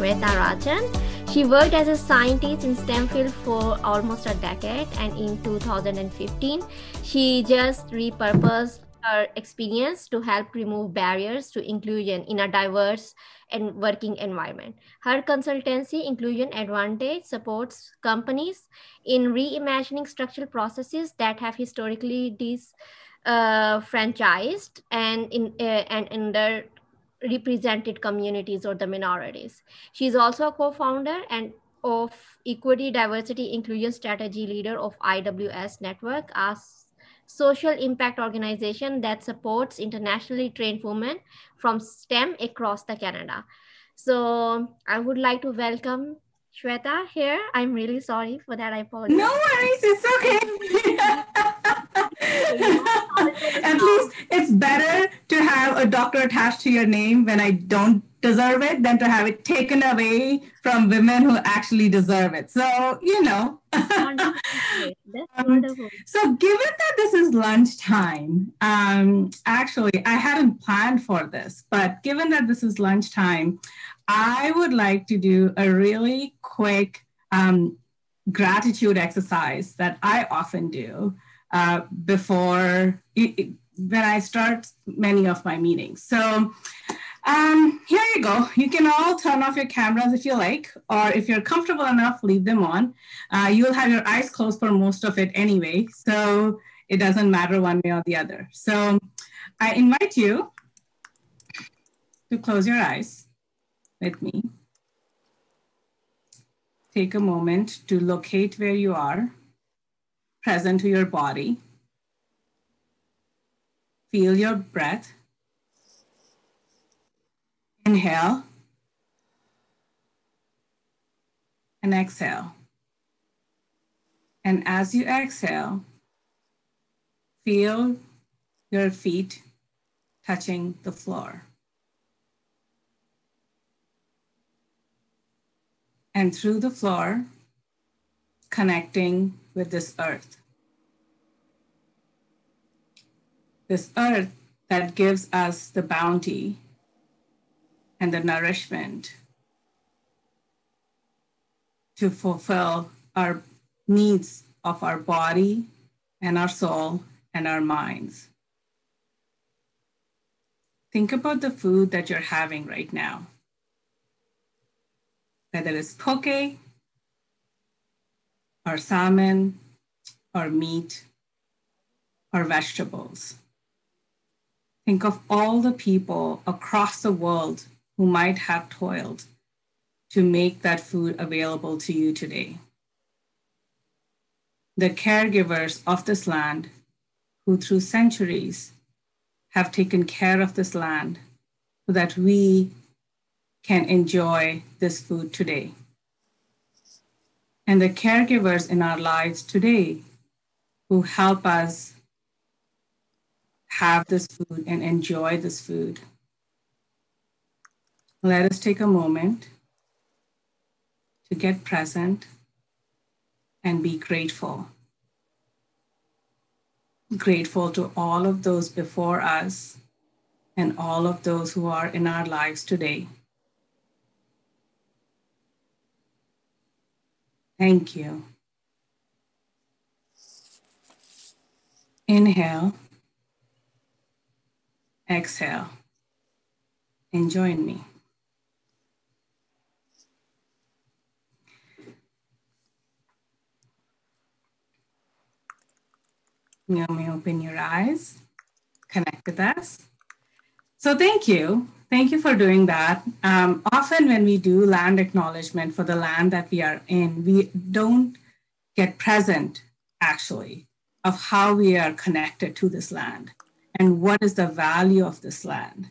Sweta Rajan. She worked as a scientist in STEM field for almost a decade, and in 2015, she just repurposed her experience to help remove barriers to inclusion in a diverse and working environment. Her consultancy, Inclusion Advantage, supports companies in reimagining structural processes that have historically franchised and underrepresented communities or the minorities. She is also a co-founder and of Equity, Diversity, Inclusion Strategy leader of IWS Network, a social impact organization that supports internationally trained women from STEM across the Canada. So I would like to welcome Sweta here. I'm really sorry for that. I apologize. No worries, it's okay. At least it's better to have a doctor attached to your name when I don't deserve it than to have it taken away from women who actually deserve it. So, you know. Wonderful. That's wonderful. So given that this is lunchtime, actually, I hadn't planned for this, but given that this is lunchtime, I would like to do a really quick gratitude exercise that I often do before when I start many of my meetings. So here you go. You can all turn off your cameras if you like, or if you're comfortable enough, leave them on. You'll have your eyes closed for most of it anyway, so it doesn't matter one way or the other. So I invite you to close your eyes with me. Take a moment to locate where you are, present to your body. Feel your breath. Inhale and exhale. And as you exhale, feel your feet touching the floor. And through the floor, connecting with this earth. This earth that gives us the bounty and the nourishment to fulfill our needs of our body and our soul and our minds. Think about the food that you're having right now, whether it's poke or salmon or meat or vegetables. Think of all the people across the world who might have toiled to make that food available to you today. The caregivers of this land who through centuries have taken care of this land so that we can enjoy this food today. And the caregivers in our lives today who help us have this food and enjoy this food. Let us take a moment to get present and be grateful. Grateful to all of those before us and all of those who are in our lives today. Thank you. Inhale, exhale, and join me. You may open your eyes, connect with us. So thank you. Thank you for doing that. Often when we do land acknowledgement for the land that we are in, we don't get present actually of how we are connected to this land and what is the value of this land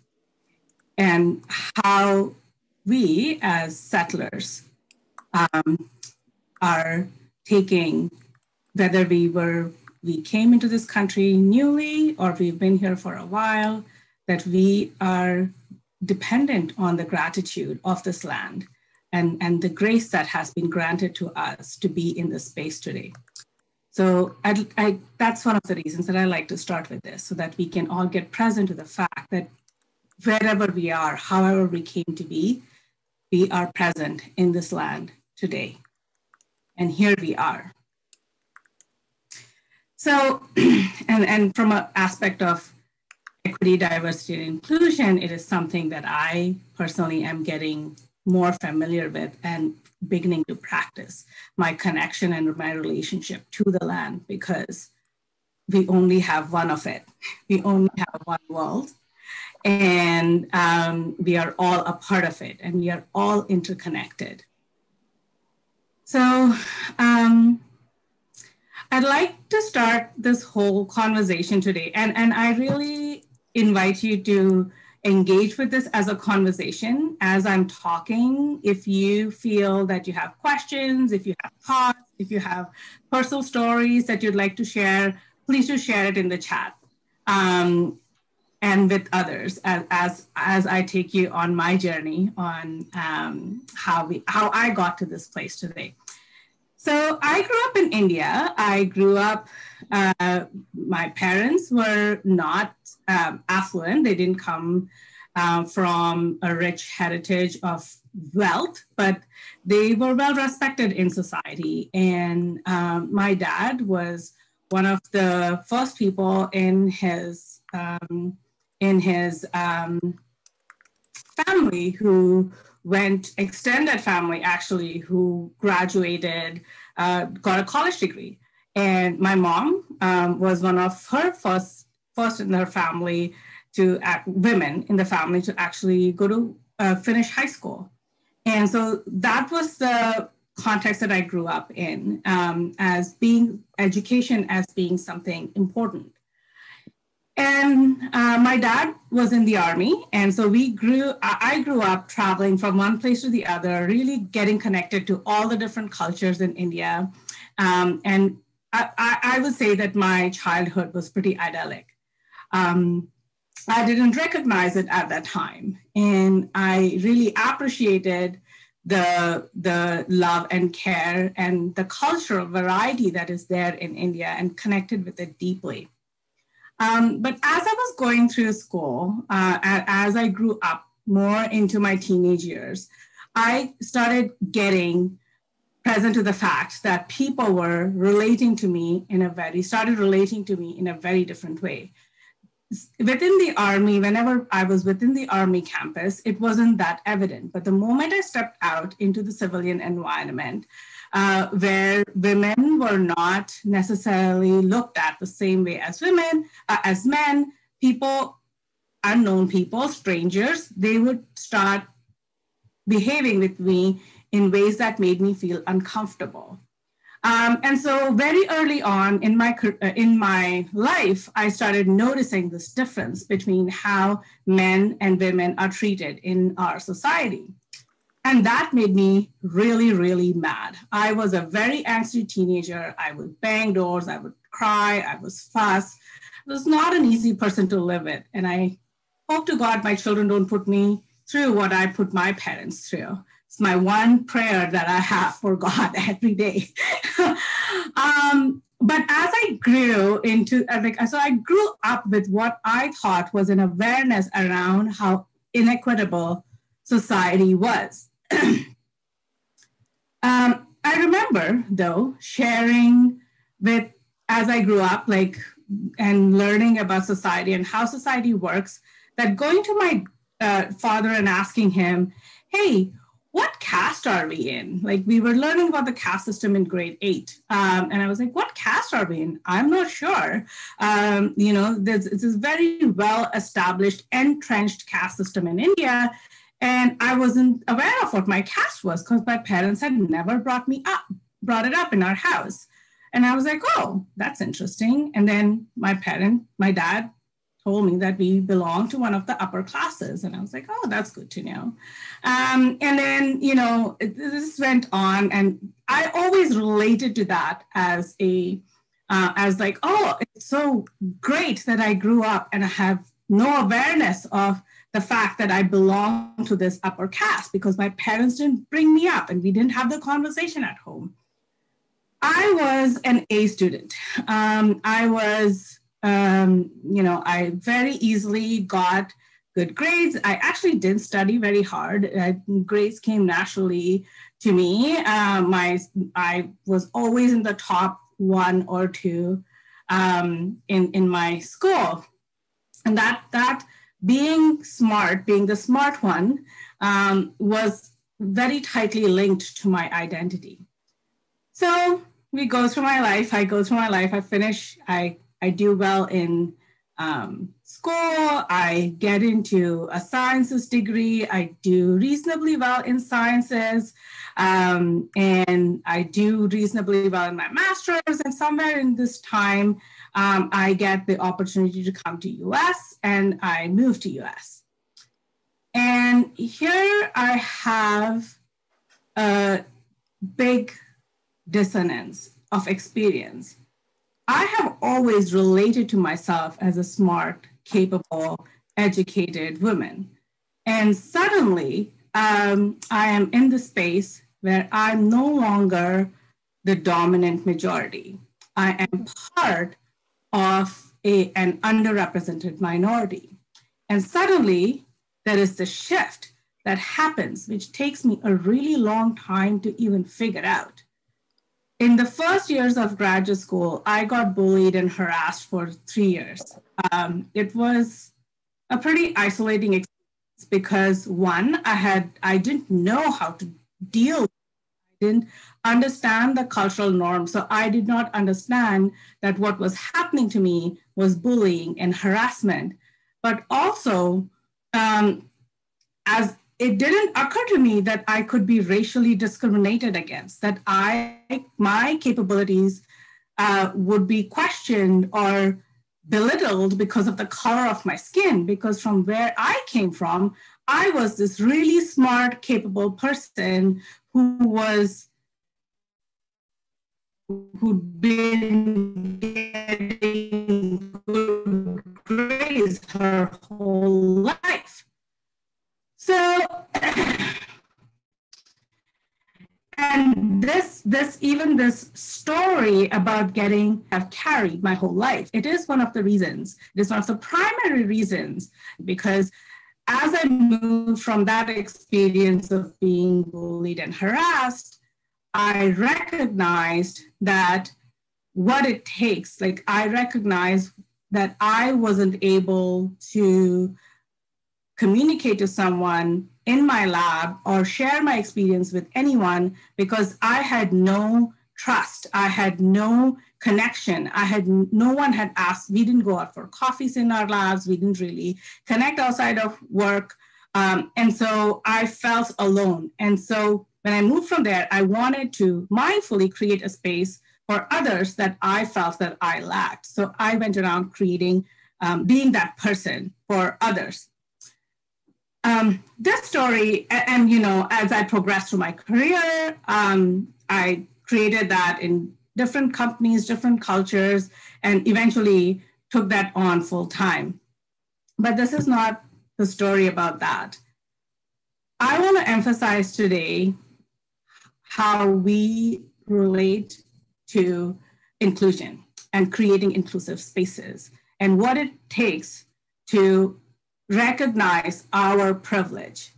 and how we as settlers are taking, whether we came into this country newly or we've been here for a while, that we are dependent on the gratitude of this land and the grace that has been granted to us to be in this space today. So that's one of the reasons that I like to start with this, so that we can all get present to the fact that wherever we are, however we came to be, we are present in this land today. And here we are. So, and from an aspect of equity, diversity, and inclusion, it is something that I personally am getting more familiar with and beginning to practice my connection and my relationship to the land, because we only have one of it. We only have one world, and we are all a part of it, and we are all interconnected. So I'd like to start this whole conversation today, and I really invite you to engage with this as a conversation as I'm talking. If you feel that you have questions, if you have thoughts, if you have personal stories that you'd like to share, please do share it in the chat and with others as I take you on my journey on how I got to this place today. So I grew up in India. I grew up, my parents were not affluent. They didn't come from a rich heritage of wealth, but they were well respected in society. And my dad was one of the first people in his family who went, extended family actually, who graduated, got a college degree. And my mom was one of her first in her family to women in the family to actually go to finish high school. And so that was the context that I grew up in, as being education as being something important. And my dad was in the Army. And so I grew up traveling from one place to the other, really getting connected to all the different cultures in India. And I would say that my childhood was pretty idyllic. I didn't recognize it at that time. And I really appreciated the love and care and the cultural variety that is there in India, and connected with it deeply. But as I was going through school, as I grew up more into my teenage years, I started getting present to the fact that people were relating to me in a very different way. Within the Army, whenever I was within the Army campus, it wasn't that evident. But the moment I stepped out into the civilian environment, where women were not necessarily looked at the same way as as men, unknown people, strangers, they would start behaving with me in ways that made me feel uncomfortable. And so very early on in my life, I started noticing this difference between how men and women are treated in our society. And that made me really, really mad. I was a very angsty teenager. I would bang doors, I would cry, I was fuss. I was not an easy person to live with. And I hope to God my children don't put me through what I put my parents through. It's my one prayer that I have for God every day. But as I grew so I grew up with what I thought was an awareness around how inequitable society was. I remember, though, sharing with, as I grew up, and learning about society and how society works, that going to my father and asking him, hey, what caste are we in? We were learning about the caste system in grade 8. And I was like, what caste are we in? I'm not sure. It's this very well-established, entrenched caste system in India. And I wasn't aware of what my caste was because my parents had never brought it up in our house. And I was like, oh, that's interesting. And then my dad told me that we belong to one of the upper classes. And I was like, oh, that's good to know. And then, this went on. And I always related to that as oh, it's so great that I grew up and I have no awareness of the fact that I belong to this upper caste because my parents didn't bring me up and we didn't have the conversation at home. I was an A student. I very easily got good grades. I actually didn't study very hard. Grades came naturally to me. I was always in the top one or two in my school. And that being smart, being the smart one, was very tightly linked to my identity. So we go through my life. I go through my life. I finish. I do well in school. I get into a sciences degree. I do reasonably well in sciences. And I do reasonably well in my master's. And somewhere in this time, I get the opportunity to come to US, and I move to US. And here I have a big dissonance of experience. I have always related to myself as a smart, capable, educated woman. And suddenly, I am in the space where I'm no longer the dominant majority. I am part of an underrepresented minority. And suddenly, there is the shift that happens, which takes me a really long time to even figure out. In the first years of graduate school, I got bullied and harassed for 3 years. It was a pretty isolating experience because one, I didn't know how to deal with it. I didn't understand the cultural norms. So I did not understand that what was happening to me was bullying and harassment. But also, as it didn't occur to me that I could be racially discriminated against, that my capabilities would be questioned or belittled because of the color of my skin, because from where I came from, I was this really smart, capable person who'd been getting good grades her whole life. So, and this story about have carried my whole life. It is one of the reasons, it is one of the primary reasons, because as I moved from that experience of being bullied and harassed, I recognized that what it takes, like I recognized that I wasn't able to communicate to someone in my lab or share my experience with anyone because I had no trust. I had no connection. No one had asked. We didn't go out for coffees in our labs. We didn't really connect outside of work. And so I felt alone. And so when I moved from there, I wanted to mindfully create a space for others that I felt that I lacked. So I went around creating, being that person for others. This story, and as I progressed through my career, I created that in different companies, different cultures, and eventually took that on full time. But this is not the story about that. I want to emphasize today how we relate to inclusion and creating inclusive spaces and what it takes to recognize our privilege.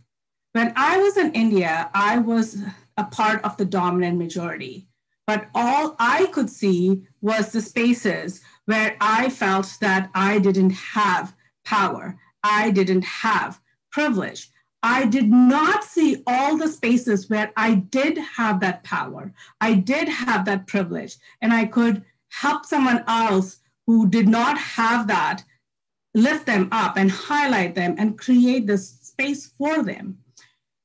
When I was in India, I was a part of the dominant majority, but all I could see was the spaces where I felt that I didn't have power, I didn't have privilege. I did not see all the spaces where I did have that power, I did have that privilege, and I could help someone else who did not have that, lift them up and highlight them and create this space for them.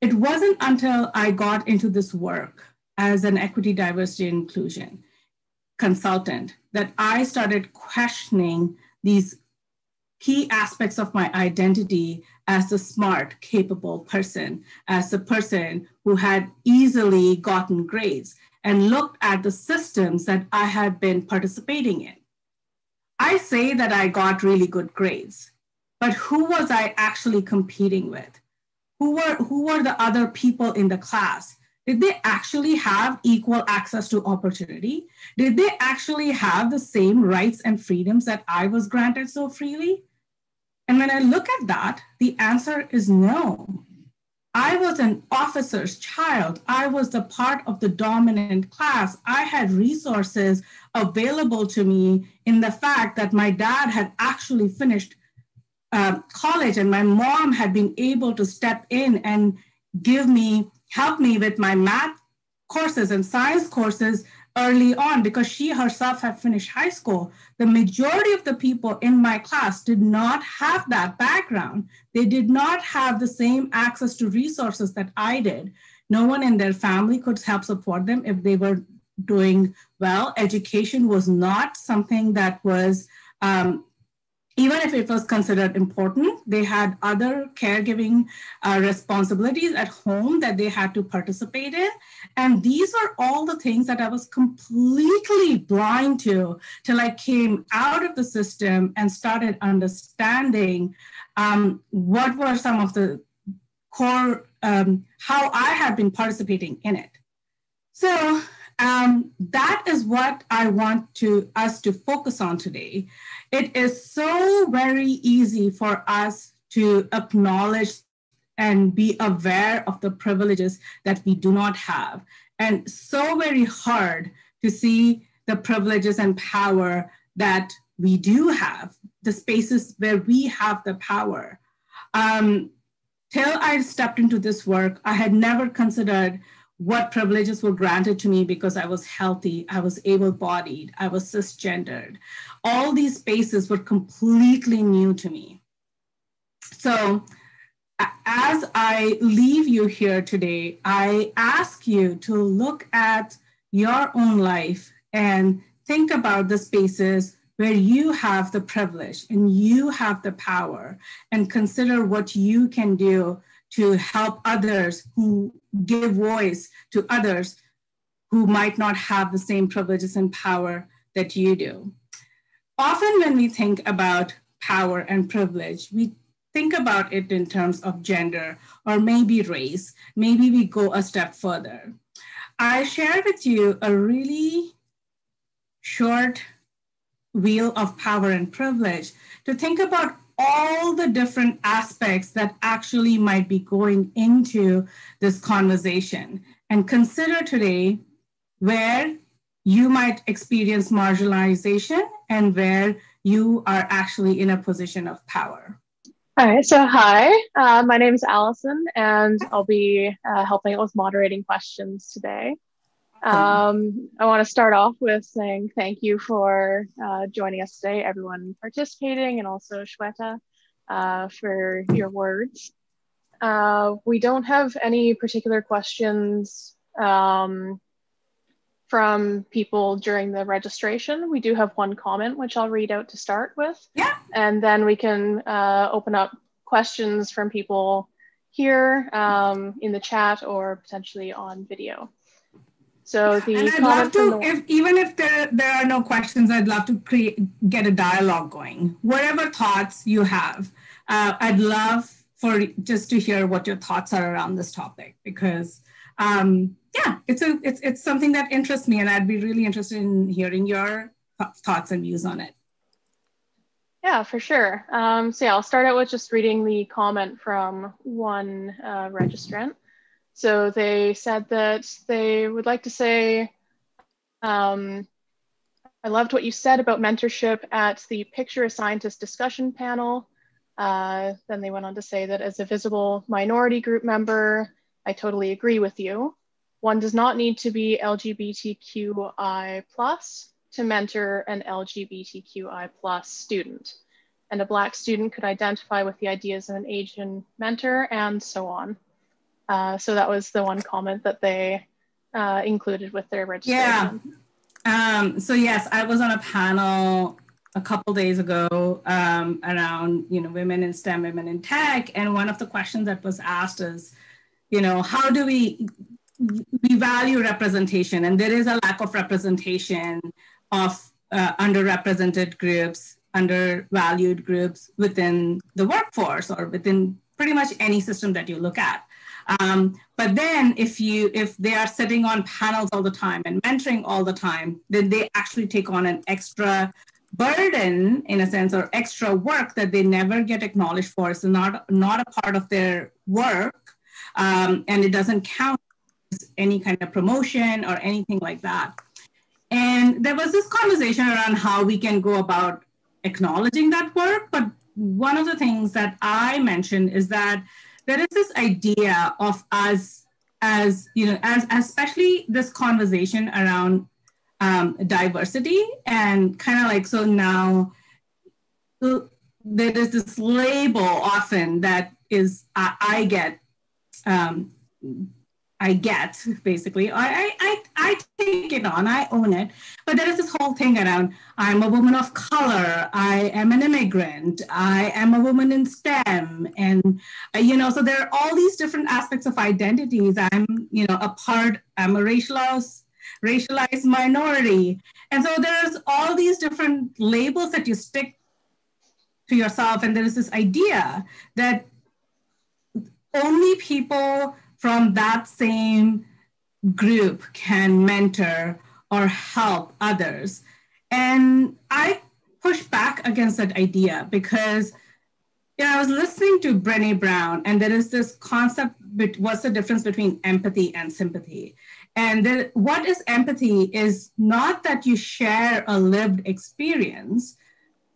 It wasn't until I got into this work as an equity, diversity, and inclusion consultant that I started questioning these key aspects of my identity as the smart, capable person, as the person who had easily gotten grades, and looked at the systems that I had been participating in. I say that I got really good grades, but who was I actually competing with? Who were the other people in the class? Did they actually have equal access to opportunity? Did they actually have the same rights and freedoms that I was granted so freely? And when I look at that, the answer is no. I was an officer's child. I was the part of the dominant class. I had resources available to me in the fact that my dad had actually finished college and my mom had been able to step in and help me with my math courses and science courses early on because she herself had finished high school. The majority of the people in my class did not have that background. They did not have the same access to resources that I did. No one in their family could help support them if they were doing well. Education was not something that was even if it was considered important, they had other caregiving responsibilities at home that they had to participate in. And these were all the things that I was completely blind to till I came out of the system and started understanding what were some of the core, how I had been participating in it. So that is what I want us to focus on today. It is so very easy for us to acknowledge and be aware of the privileges that we do not have, and so very hard to see the privileges and power that we do have, the spaces where we have the power. Till I stepped into this work, I had never considered what privileges were granted to me because I was healthy, I was able-bodied, I was cisgendered. All these spaces were completely new to me. So as I leave you here today, I ask you to look at your own life and think about the spaces where you have the privilege and you have the power, and consider what you can do to help others, who give voice to others who might not have the same privileges and power that you do. Often when we think about power and privilege, we think about it in terms of gender or maybe race. Maybe we go a step further. I share with you a really short wheel of power and privilege to think about all the different aspects that actually might be going into this conversation, and consider today where you might experience marginalization and where you are actually in a position of power. All right, so hi, my name is Allison, and I'll be helping out with moderating questions today. I want to start off with saying thank you for joining us today, everyone participating, and also Sweta for your words. We don't have any particular questions from people during the registration. We do have one comment, which I'll read out to start with. Yeah. And then we can open up questions from people here in the chat or potentially on video. So the and I'd love to, even if there are no questions, I'd love to get a dialogue going. Whatever thoughts you have, I'd love for just to hear what your thoughts are around this topic, because yeah, it's something that interests me, and I'd be really interested in hearing your thoughts and views on it. Yeah, for sure. So yeah, I'll start out with just reading the comment from one registrant. So they said that they would like to say, I loved what you said about mentorship at the Picture a Scientist discussion panel. Then they went on to say that as a visible minority group member, I totally agree with you. One does not need to be LGBTQI+ to mentor an LGBTQI+ student. And a Black student could identify with the ideas of an Asian mentor, and so on. So that was the one comment that they included with their registration. Yeah. So yes, I was on a panel a couple days ago around, women in STEM, women in tech. And one of the questions that was asked is, how do we value representation? And there is a lack of representation of underrepresented groups, undervalued groups within the workforce or within pretty much any system that you look at. But then if they are sitting on panels all the time and mentoring all the time, then they actually take on an extra burden, in a sense, or extra work that they never get acknowledged for. It's not a part of their work, and it doesn't count as any kind of promotion or anything like that. And there was this conversation around how we can go about acknowledging that work. But one of the things that I mentioned is that there is this idea of us as, as especially this conversation around diversity, and kind of like, so now there is this label often that is, I get basically, I take it on, I own it. But there is this whole thing around, I'm a woman of color, I am an immigrant, I am a woman in STEM. And, so there are all these different aspects of identities. I'm, I'm a racialized minority. And so there's all these different labels that you stick to yourself. And there is this idea that only people from that same group can mentor or help others. And I push back against that idea because I was listening to Brené Brown, and there is this concept, what's the difference between empathy and sympathy? And what is empathy is not that you share a lived experience,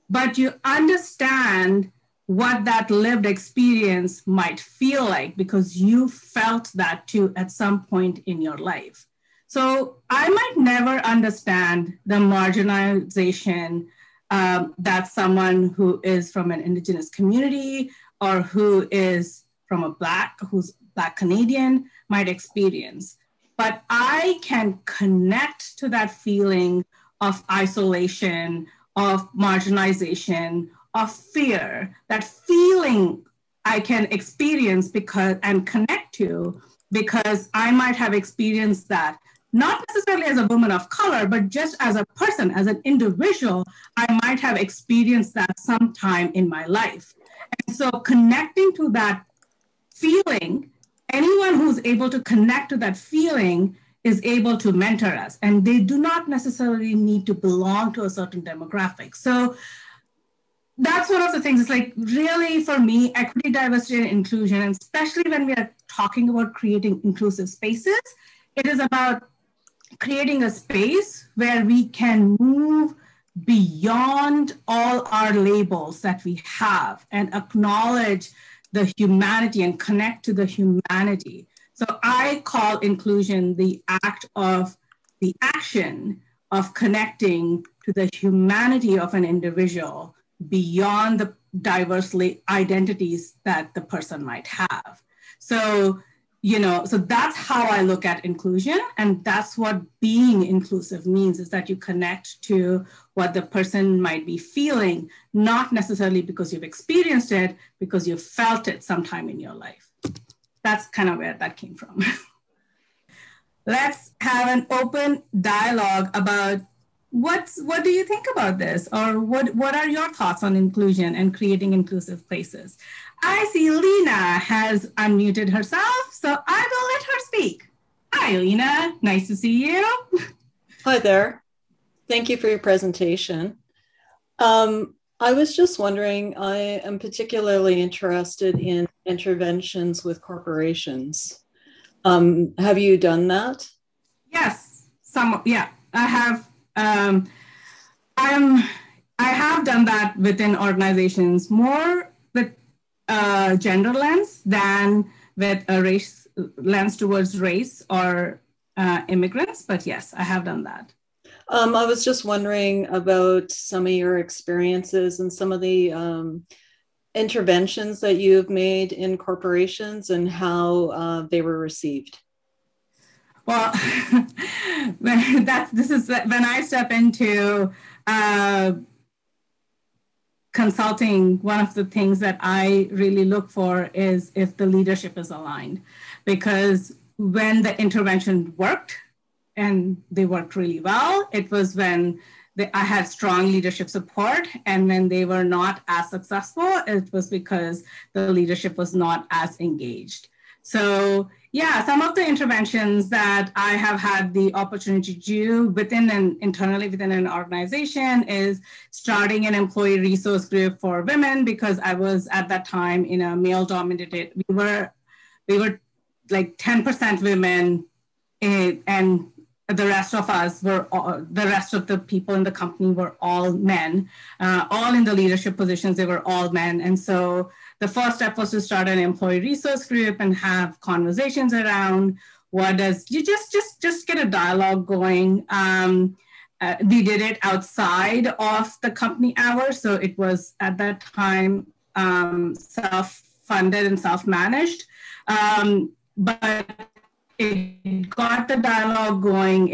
but you understand what that lived experience might feel like because you felt that too at some point in your life. So I might never understand the marginalization that someone who is from an Indigenous community or who is from who's Black Canadian might experience. But I can connect to that feeling of isolation, of marginalization, of fear. That feeling I can experience and connect to because I might have experienced that, not necessarily as a woman of color, but just as a person, as an individual, I might have experienced that sometime in my life. And so connecting to that feeling, anyone who's able to connect to that feeling is able to mentor us, and they do not necessarily need to belong to a certain demographic. So that's one of the things. It's like, really, for me, equity, diversity, and inclusion, and especially when we are talking about creating inclusive spaces, it is about creating a space where we can move beyond all our labels that we have and acknowledge the humanity and connect to the humanity. So I call inclusion the action of connecting to the humanity of an individual beyond the diverse identities that the person might have. So, so that's how I look at inclusion. And that's what being inclusive means, is that you connect to what the person might be feeling, not necessarily because you've experienced it, because you've felt it sometime in your life. That's kind of where that came from. Let's have an open dialogue about what do you think about this? Or what are your thoughts on inclusion and creating inclusive places? I see Lena has unmuted herself, so I will let her speak. Hi, Lena. Nice to see you. Hi there. Thank you for your presentation. I was just wondering, I am particularly interested in interventions with corporations. Have you done that? Yes, I have. I have done that within organizations, more with a gender lens than with a race lens towards race or immigrants. But yes, I have done that. I was just wondering about some of your experiences and some of the interventions that you've made in corporations and how they were received. Well, this is when I step into consulting. One of the things that I really look for is if the leadership is aligned, because when the intervention worked, and they worked really well, it was when I had strong leadership support, and when they were not as successful, it was because the leadership was not as engaged. So Yeah, some of the interventions that I have had the opportunity to do internally within an organization is starting an employee resource group for women, because I was at that time in a male-dominated. We were like 10% women, and the rest of us were the rest of the people in the company were all men, all in the leadership positions. They were all men, and so the first step was to start an employee resource group and have conversations around what does you just get a dialogue going. We did it outside of the company hours, so it was at that time self-funded and self-managed, but it got the dialogue going.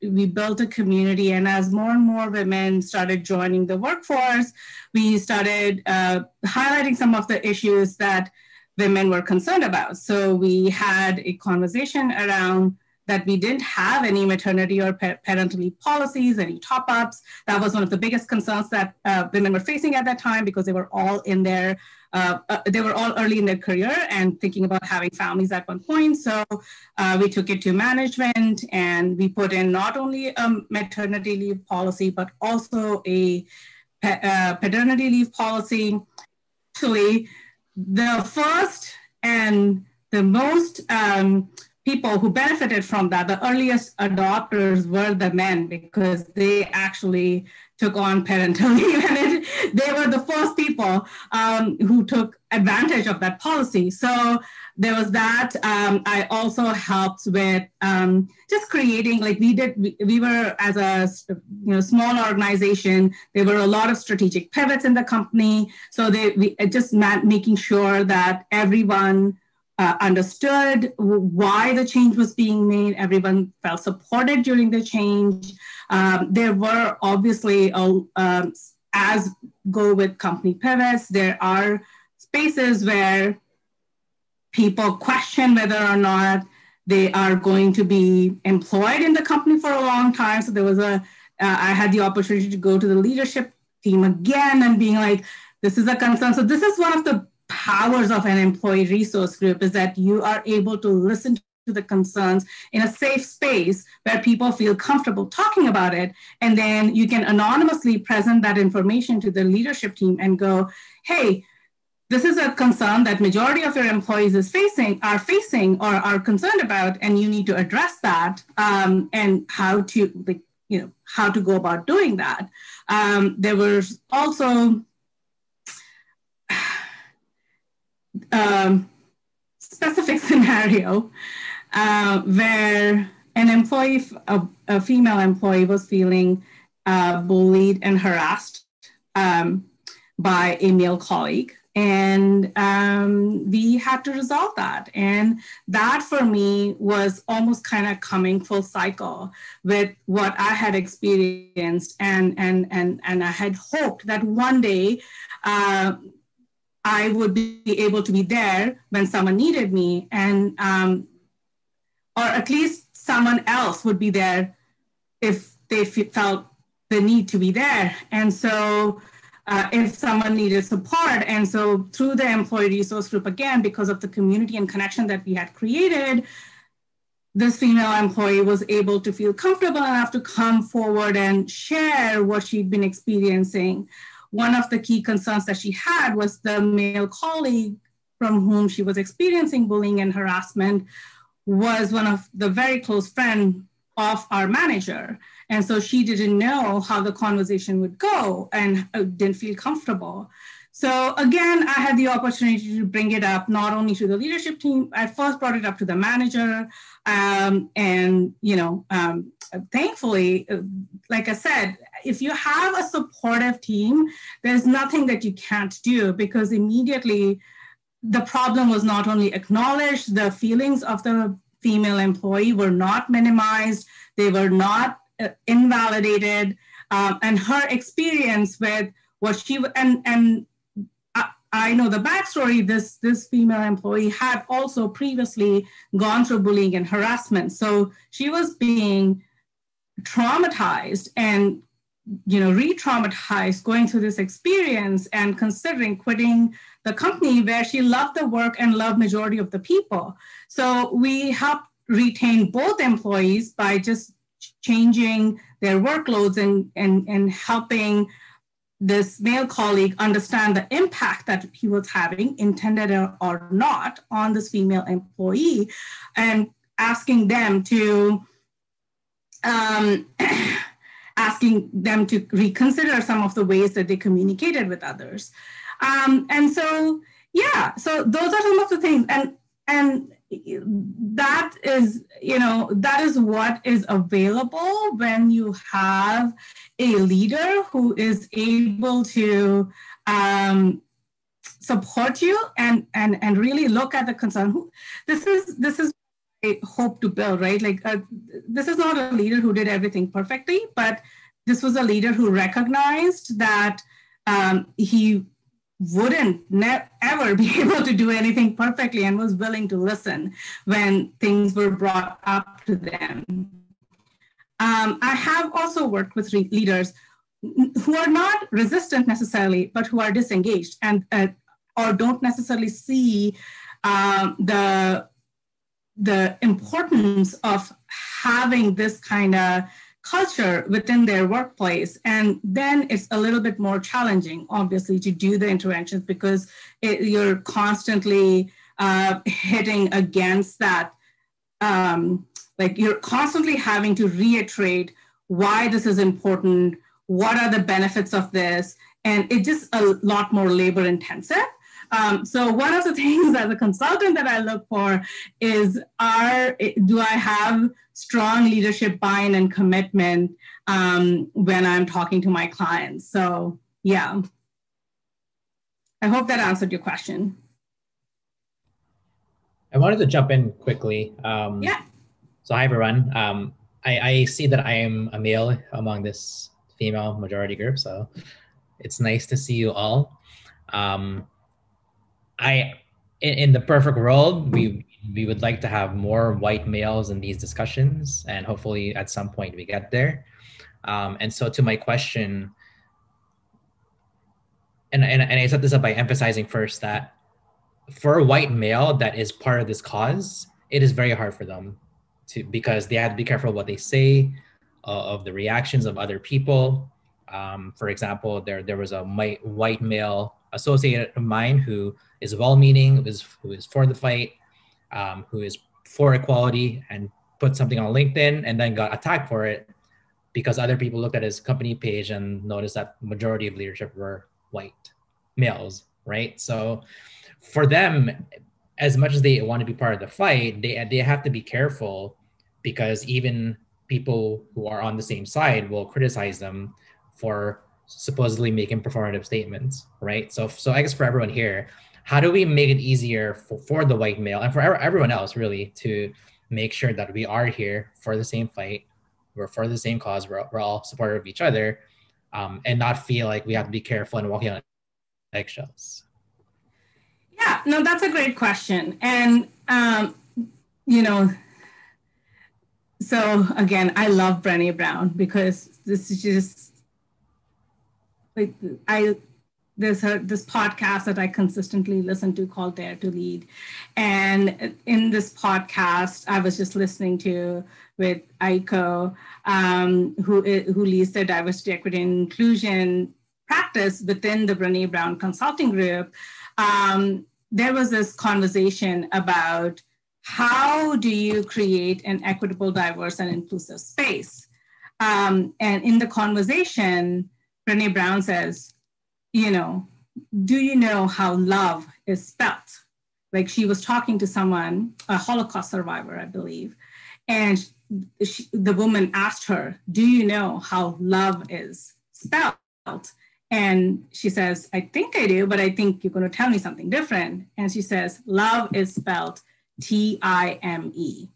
We built a community, and as more and more women started joining the workforce, we started highlighting some of the issues that women were concerned about. So we had a conversation around that we didn't have any maternity or parental leave policies, any top-ups. That was one of the biggest concerns that women were facing at that time, because they were all early in their career and thinking about having families at one point. So we took it to management, and we put in not only a maternity leave policy, but also a paternity leave policy. Actually, the first and the most people who benefited from that, the earliest adopters were the men, because they actually took on parental leave, and they were the first people who took advantage of that policy. So there was that. I also helped with just creating, like we were as a small organization. There were a lot of strategic pivots in the company. So we just making sure that everyone understood why the change was being made. Everyone felt supported during the change. There were obviously, as go with company pivots, there are spaces where people question whether or not they are going to be employed in the company for a long time. So there was I had the opportunity to go to the leadership team again and being like, this is a concern. So this is one of the powers of an employee resource group, is that you are able to listen to the concerns in a safe space where people feel comfortable talking about it. And then you can anonymously present that information to the leadership team and go, hey, this is a concern that majority of your employees are facing or are concerned about, and you need to address that, and how to go about doing that. There was also specific scenario where an employee, a female employee, was feeling bullied and harassed by a male colleague. And we had to resolve that. And that for me was almost kind of coming full cycle with what I had experienced. And I had hoped that one day I would be able to be there when someone needed me, and or at least someone else would be there if they felt the need to be there. And so if someone needed support. And so through the employee resource group, again, because of the community and connection that we had created, this female employee was able to feel comfortable enough to come forward and share what she'd been experiencing. One of the key concerns that she had was the male colleague from whom she was experiencing bullying and harassment was one of the very close friends of our manager. And so she didn't know how the conversation would go and didn't feel comfortable. So again, I had the opportunity to bring it up not only to the leadership team. I first brought it up to the manager, thankfully, like I said, if you have a supportive team, there's nothing that you can't do, because immediately the problem was not only acknowledged, the feelings of the female employee were not minimized, they were not invalidated, and her experience with what she, and I know the backstory, this female employee had also previously gone through bullying and harassment. So she was being traumatized and re-traumatized going through this experience and considering quitting the company where she loved the work and loved majority of the people. So we helped retain both employees by just changing their workloads and helping this male colleague understand the impact that he was having, intended or not, on this female employee, and asking them to reconsider some of the ways that they communicated with others. And so, yeah, so those are some of the things. And that is, that is what is available when you have a leader who is able to support you and really look at the concern. This is I hope to build, right? Like this is not a leader who did everything perfectly, but this was a leader who recognized that he wouldn't ever be able to do anything perfectly and was willing to listen when things were brought up to them. I have also worked with leaders who are not resistant necessarily, but who are disengaged and or don't necessarily see the importance of having this kind of culture within their workplace. And then it's a little bit more challenging, obviously, to do the interventions because you're constantly hitting against that. Like you're constantly having to reiterate why this is important, what are the benefits of this, and it's just a lot more labor intensive. So one of the things as a consultant that I look for is, do I have strong leadership buy-in and commitment when I'm talking to my clients? So yeah, I hope that answered your question. I wanted to jump in quickly. Yeah. So hi everyone. I see that I am a male among this female majority group, so it's nice to see you all. In the perfect world, we would like to have more white males in these discussions, and hopefully at some point we get there. And so to my question, and I set this up by emphasizing first that for a white male that is part of this cause, it is very hard for them because they have to be careful what they say, of the reactions of other people. For example, there was a white male associate of mine who is well-meaning, who is for the fight, who is for equality, and put something on LinkedIn and then got attacked for it because other people looked at his company page and noticed that majority of leadership were white males, right? So for them, as much as they want to be part of the fight, they have to be careful because even people who are on the same side will criticize them for supposedly making performative statements, right? So I guess for everyone here, how do we make it easier for the white male and for everyone else really to make sure that we are here for the same fight, we're for the same cause, we're all supportive of each other, and not feel like we have to be careful and walking on eggshells? Yeah, no, that's a great question. And, so again, I love Brené Brown because this is just like, this podcast that I consistently listen to called Dare to Lead. And in this podcast, I was just listening to with Aiko, who leads the diversity, equity, and inclusion practice within the Brené Brown Consulting Group. There was this conversation about how do you create an equitable, diverse, and inclusive space? And in the conversation, Brené Brown says, do you know how love is spelt? Like she was talking to someone, a Holocaust survivor, I believe. And the woman asked her, do you know how love is spelled? And she says, I think I do, but I think you're going to tell me something different. And she says, love is spelled T-I-M-E.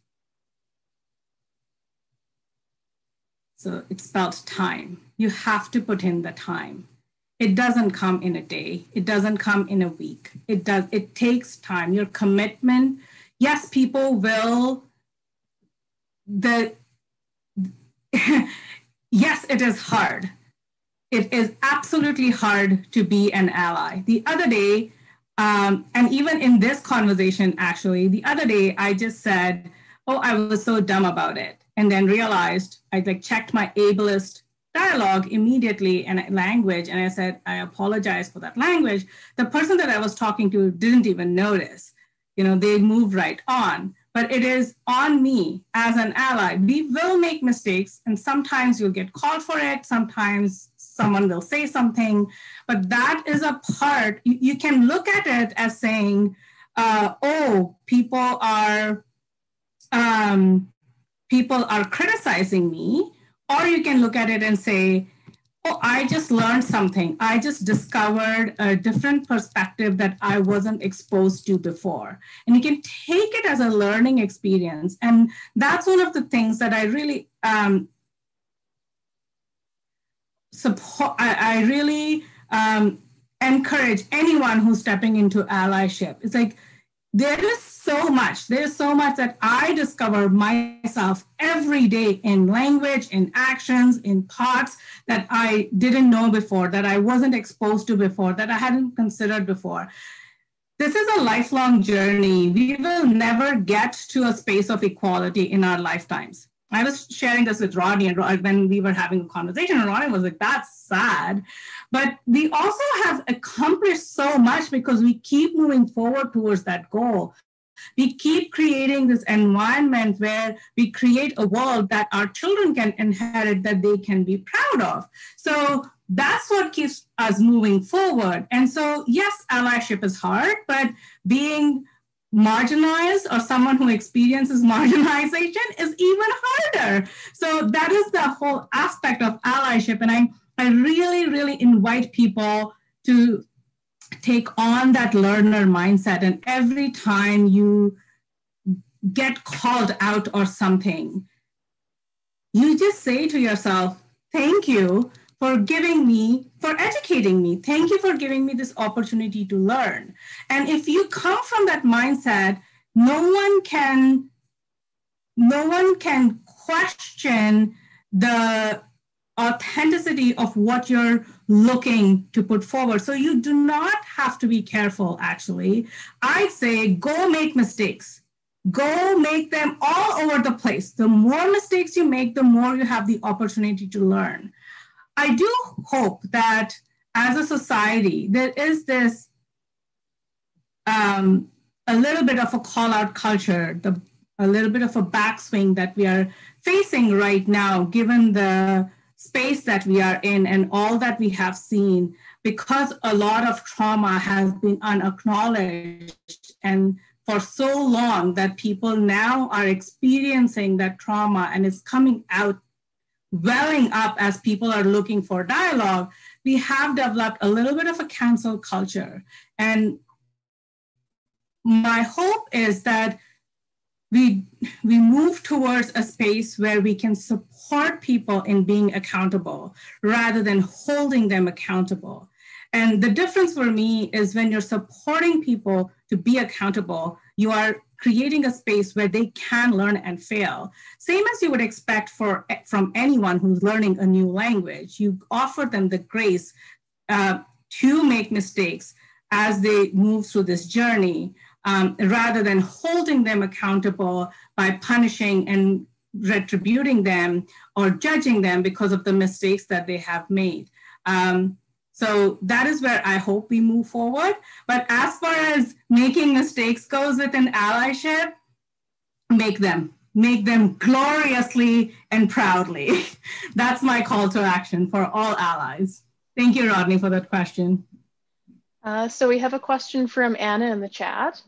So it's spelled time. You have to put in the time. It doesn't come in a day. It doesn't come in a week. It takes time. Your commitment. Yes, people will. Yes, it is hard. It is absolutely hard to be an ally. The other day, And even in this conversation, actually, the other day, I just said, oh, I was so dumb about it. And then realized I checked my ableist dialogue immediately and language. And I said, I apologize for that language. The person that I was talking to didn't even notice. They moved right on. But it is on me as an ally. We will make mistakes, and sometimes you'll get called for it. Sometimes someone will say something, but that is a part. You can look at it as saying, oh, people are criticizing me, or you can look at it and say, oh, I just learned something. I just discovered a different perspective that I wasn't exposed to before. And you can take it as a learning experience. And that's one of the things that I really support. I really encourage anyone who's stepping into allyship. It's like, there's so much that I discover myself every day in language, in actions, in thoughts that I didn't know before, that I wasn't exposed to before, that I hadn't considered before. This is a lifelong journey. We will never get to a space of equality in our lifetimes. I was sharing this with Rodney, and when we were having a conversation, and Rodney was like, that's sad. But we also have accomplished so much because we keep moving forward towards that goal. We keep creating this environment where we create a world that our children can inherit, that they can be proud of. So that's what keeps us moving forward. And so, yes, allyship is hard, but being marginalized or someone who experiences marginalization is even harder. So that is the whole aspect of allyship. And I really, really invite people to take on that learner mindset. And every time you get called out or something, you just say to yourself, thank you for educating me. Thank you for giving me this opportunity to learn. And if you come from that mindset, no one can question the authenticity of what you're looking to put forward. So you do not have to be careful, actually. I say go make mistakes. Go make them all over the place. The more mistakes you make, the more you have the opportunity to learn. I do hope that as a society, there is this a little bit of a call-out culture, a little bit of a backswing that we are facing right now, given the space that we are in and all that we have seen, because a lot of trauma has been unacknowledged and for so long that people now are experiencing that trauma and it's coming out, welling up as people are looking for dialogue. We have developed a little bit of a cancel culture. And my hope is that we move towards a space where we can support people in being accountable rather than holding them accountable. And the difference for me is when you're supporting people to be accountable, you are creating a space where they can learn and fail. Same as you would expect from anyone who's learning a new language. You offer them the grace to make mistakes as they move through this journey, rather than holding them accountable by punishing and retributing them or judging them because of the mistakes that they have made. So that is where I hope we move forward. But as far as making mistakes goes within allyship, make them gloriously and proudly. That's my call to action for all allies. Thank you, Rodney, for that question. So we have a question from Anna in the chat.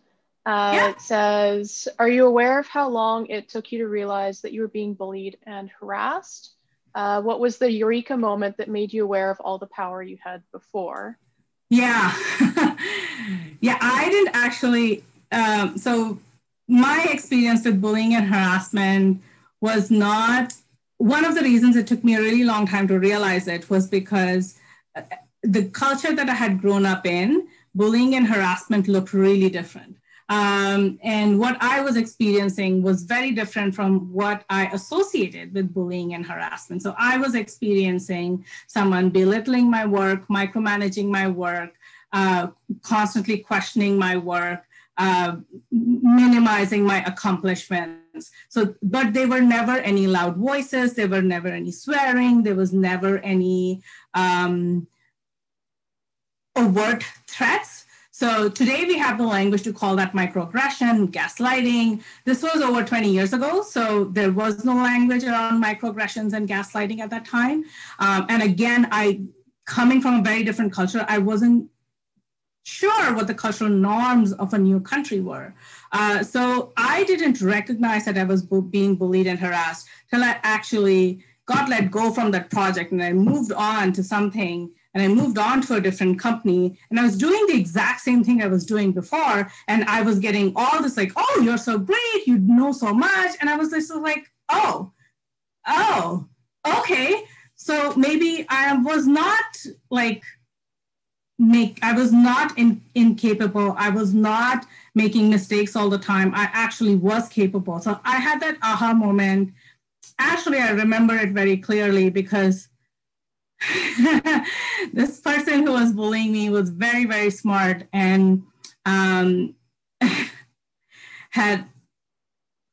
It says, are you aware of how long it took you to realize that you were being bullied and harassed? What was the eureka moment that made you aware of all the power you had before? Yeah, yeah, I didn't actually, so my experience with bullying and harassment was not, one of the reasons it took me a really long time to realize it was because the culture that I had grown up in, bullying and harassment looked really different. And what I was experiencing was very different from what I associated with bullying and harassment. So I was experiencing someone belittling my work, micromanaging my work, constantly questioning my work, minimizing my accomplishments. So, but there were never any loud voices. There were never any swearing. There was never any overt threats. So today we have the language to call that microaggression, gaslighting. This was over 20 years ago, so there was no language around microaggressions and gaslighting at that time. And again, coming from a very different culture, I wasn't sure what the cultural norms of a new country were. So I didn't recognize that I was being bullied and harassed till I actually got let go from that project and I moved on to something, and I moved on to a different company, and I was doing the exact same thing I was doing before. And I was getting all this like, oh, you're so great, you know so much. And I was just like, oh, okay. So maybe I was not like, I was not incapable. I was not making mistakes all the time. I actually was capable. So I had that aha moment. Actually, I remember it very clearly because this person who was bullying me was very, very smart and had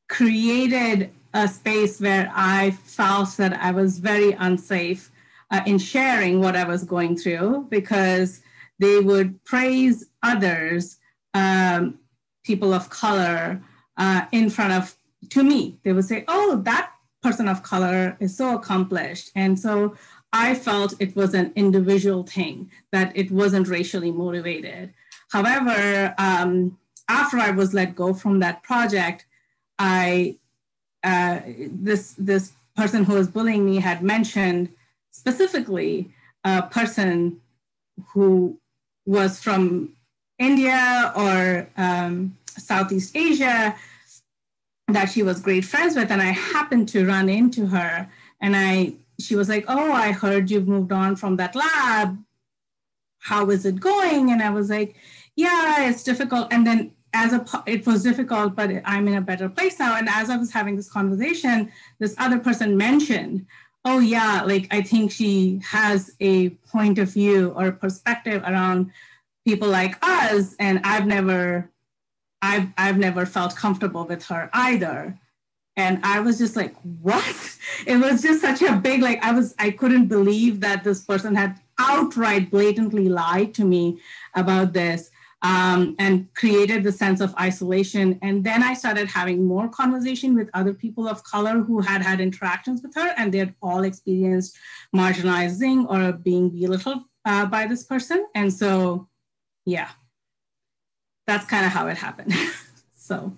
created a space where I felt that I was very unsafe in sharing what I was going through, because they would praise others, people of color, to me. They would say, oh, that person of color is so accomplished. And so I felt it was an individual thing, that it wasn't racially motivated. However, after I was let go from that project, this person who was bullying me had mentioned specifically a person who was from India or Southeast Asia that she was great friends with. And I happened to run into her, and she was like, oh, I heard you've moved on from that lab. How is it going? And I was like, yeah, it's difficult. And then it was difficult, but I'm in a better place now. And as I was having this conversation, this other person mentioned, oh yeah, like I think she has a point of view or a perspective around people like us. And I've never felt comfortable with her either. And I was just like, what? It was just such a big, like, I couldn't believe that this person had outright blatantly lied to me about this, and created the sense of isolation. And then I started having more conversation with other people of color who had interactions with her, and they had all experienced marginalizing or being belittled by this person. And so, yeah, that's kind of how it happened. So.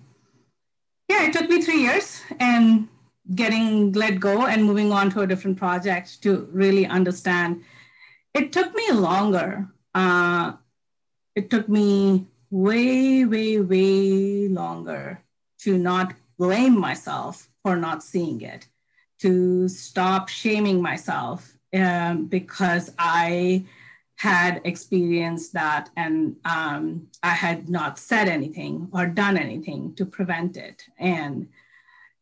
Yeah, it took me 3 years and getting let go and moving on to a different project to really understand. It took me longer. It took me way, way, way longer to not blame myself for not seeing it, to stop shaming myself because I had experienced that, and I had not said anything or done anything to prevent it. And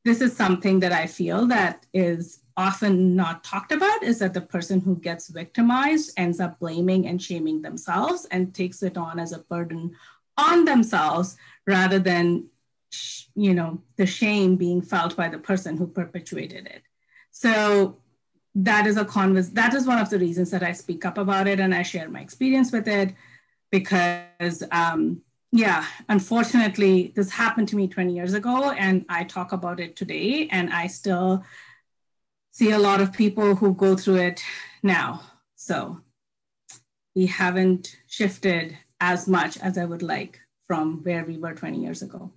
this is something that I feel that is often not talked about, is that the person who gets victimized ends up blaming and shaming themselves and takes it on as a burden on themselves, rather than, the shame being felt by the person who perpetuated it. So that is one of the reasons that I speak up about it and I share my experience with it, because unfortunately this happened to me 20 years ago, and I talk about it today, and I still see a lot of people who go through it now. So we haven't shifted as much as I would like from where we were 20 years ago.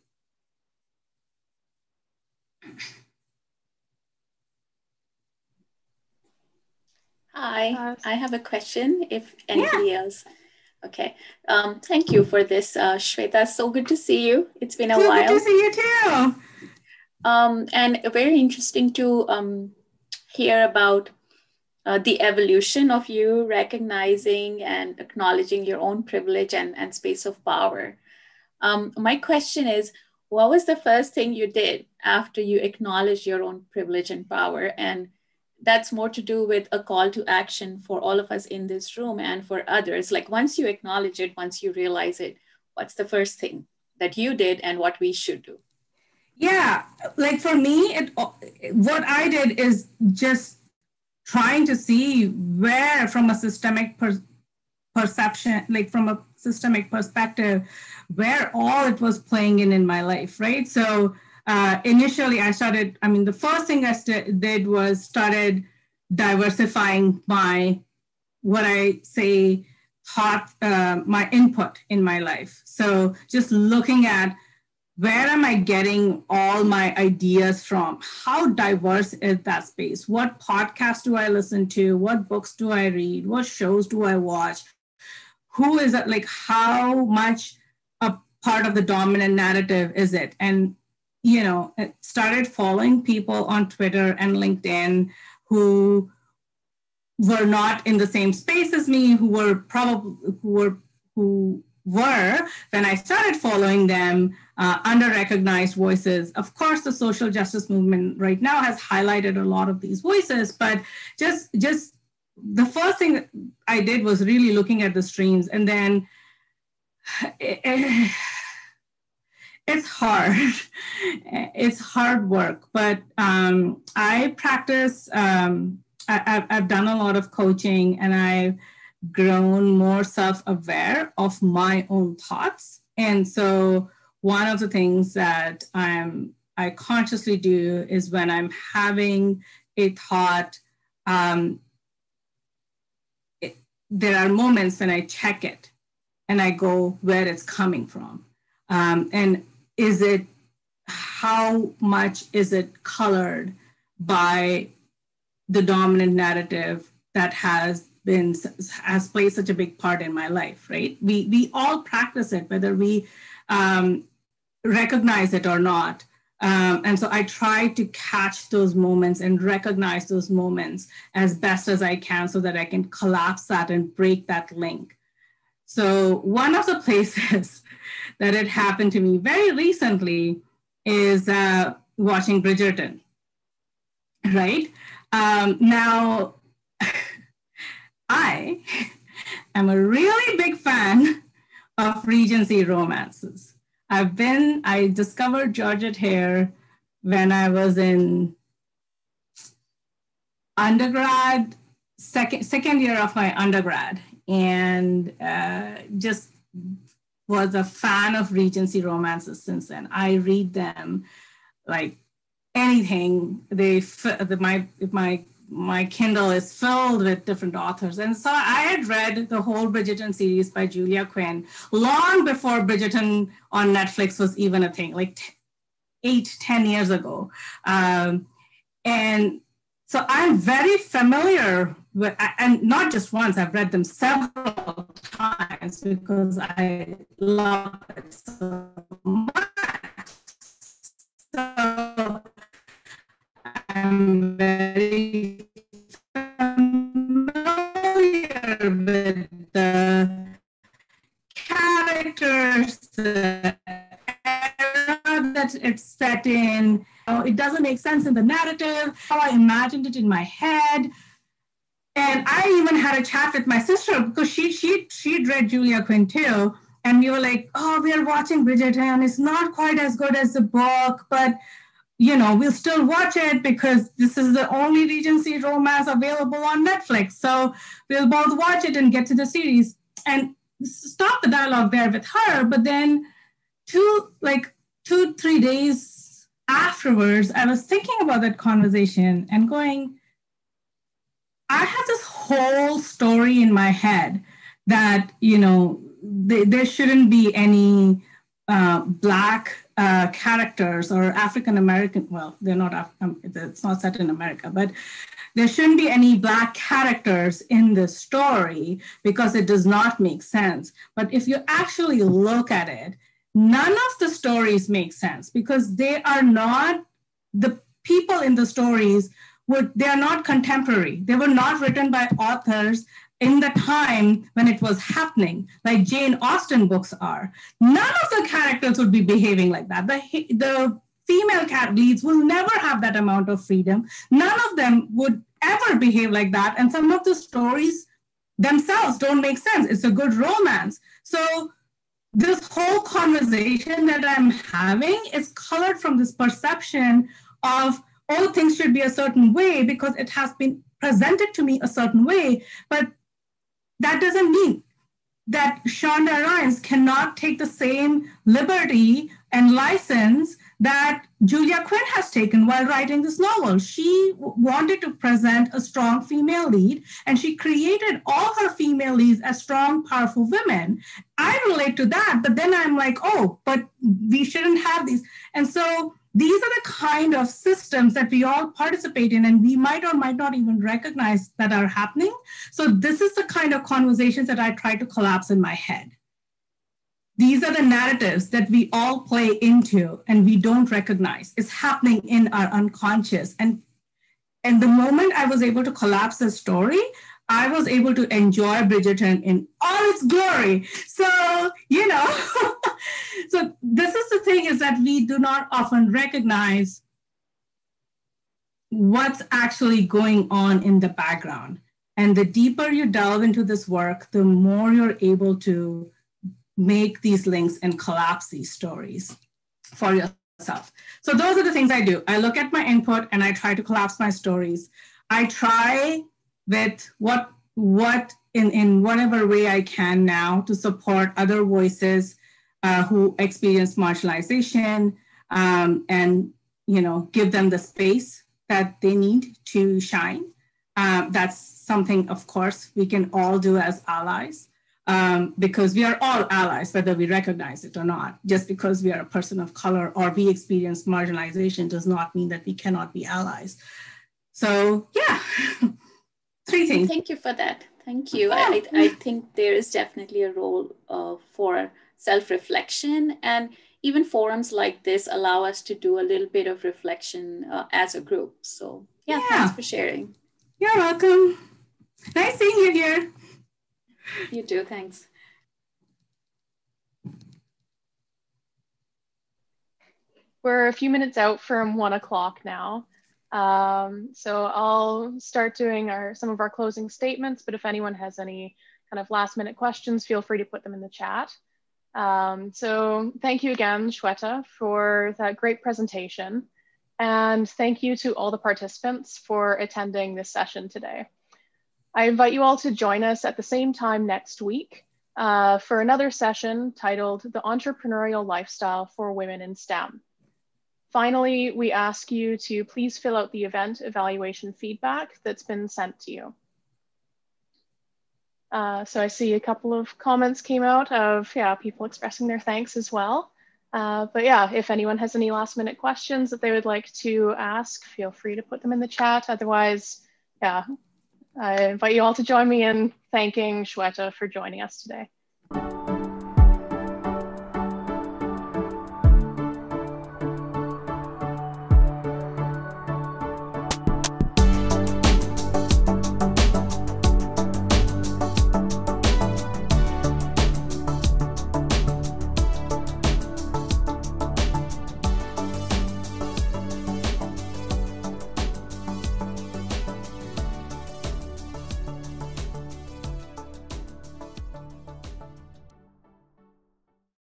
Hi, I have a question if anybody else. Okay. Thank you for this, Sweta. So good to see you. It's been a while. Good to see you too. And very interesting to hear about the evolution of you recognizing and acknowledging your own privilege and space of power. My question is, what was the first thing you did after you acknowledged your own privilege and power? And that's more to do with a call to action for all of us in this room and for others. Like once you acknowledge it, once you realize it, what's the first thing that you did and what we should do? Yeah, like for me, what I did is just trying to see where from a systemic perception, like from a systemic perspective, where all it was playing in my life, right? So initially I started, I mean, the first thing I did was started diversifying what I say, thought, my input in my life. So just looking at where am I getting all my ideas from? How diverse is that space? What podcasts do I listen to? What books do I read? What shows do I watch? Who is it? Like, how much a part of the dominant narrative is it? And, you know, it started following people on Twitter and LinkedIn who were not in the same space as me, who were when I started following them, under-recognized voices. Of course, the social justice movement right now has highlighted a lot of these voices, but just the first thing I did was really looking at the streams, and then it's hard. It's hard work, but I practice. I've done a lot of coaching, and I've grown more self-aware of my own thoughts. And so one of the things that I consciously do is when I'm having a thought, there are moments when I check it and I go where it's coming from. And how much is it colored by the dominant narrative that has played such a big part in my life, right? We all practice it, whether we recognize it or not. And so I try to catch those moments and recognize those moments as best as I can so that I can collapse that and break that link. So one of the places that it happened to me very recently is watching Bridgerton, right? Now, I am a really big fan of Regency romances. I discovered Georgette Hare when I was in undergrad, second year of my undergrad, and just was a fan of Regency romances since then. I read them like anything. My Kindle is filled with different authors. And so I had read the whole Bridgerton series by Julia Quinn long before Bridgerton on Netflix was even a thing, like 8-10 years ago. And so I'm very familiar with, and not just once, I've read them several times because I love it so much. So I'm very familiar with the characters, the era that it's set in. It doesn't make sense in the narrative, how I imagined it in my head. And I even had a chat with my sister because she'd read Julia Quinn too. And we were like, oh, we are watching Bridgerton. It's not quite as good as the book, but we'll still watch it because this is the only Regency romance available on Netflix. So we'll both watch it and get to the series and stop the dialogue there with her. But then 2-3 days afterwards, I was thinking about that conversation and going, I have this whole story in my head that, there shouldn't be any Black characters or African-American, well, they're not, it's not set in America, but there shouldn't be any Black characters in this story because it does not make sense. But if you actually look at it, none of the stories make sense because they are not, the people in the stories, they are not contemporary. They were not written by authors in the time when it was happening, like Jane Austen books are. None of the characters would be behaving like that. The female leads will never have that amount of freedom. None of them would ever behave like that. And some of the stories themselves don't make sense. It's a good romance. So this whole conversation that I'm having is colored from this perception of, oh, things should be a certain way because it has been presented to me a certain way. But that doesn't mean that Shonda Rhimes cannot take the same liberty and license that Julia Quinn has taken while writing this novel. She wanted to present a strong female lead, and she created all her female leads as strong, powerful women. I relate to that, but then I'm like, oh, but we shouldn't have these. And so these are the kind of systems that we all participate in, and we might or might not even recognize that are happening. So this is the kind of conversations that I try to collapse in my head. These are the narratives that we all play into and we don't recognize. It's happening in our unconscious. And the moment I was able to collapse the story, I was able to enjoy Bridgerton in all its glory. So, so this is the thing, is that we do not often recognize what's actually going on in the background. And the deeper you delve into this work, the more you're able to make these links and collapse these stories for yourself. So those are the things I do. I look at my input and I try to collapse my stories. I try with what in whatever way I can now to support other voices who experience marginalization, and give them the space that they need to shine. That's something, of course, we can all do as allies, because we are all allies, whether we recognize it or not. Just because we are a person of color or we experience marginalization does not mean that we cannot be allies. So yeah, 3 things. Thank you for that. Thank you. I think there is definitely a role for self-reflection, and even forums like this allow us to do a little bit of reflection as a group. So yeah, thanks for sharing. You're welcome. Nice seeing you here. You too, thanks. We're a few minutes out from 1 o'clock now. So I'll start doing some of our closing statements, but if anyone has any kind of last minute questions, feel free to put them in the chat. So thank you again, Sweta, for that great presentation. And thank you to all the participants for attending this session today. I invite you all to join us at the same time next week for another session titled The Entrepreneurial Lifestyle for Women in STEM. Finally, we ask you to please fill out the event evaluation feedback that's been sent to you. So I see a couple of comments came out of people expressing their thanks as well. But yeah, if anyone has any last minute questions that they would like to ask, feel free to put them in the chat. Otherwise, yeah, I invite you all to join me in thanking Sweta for joining us today.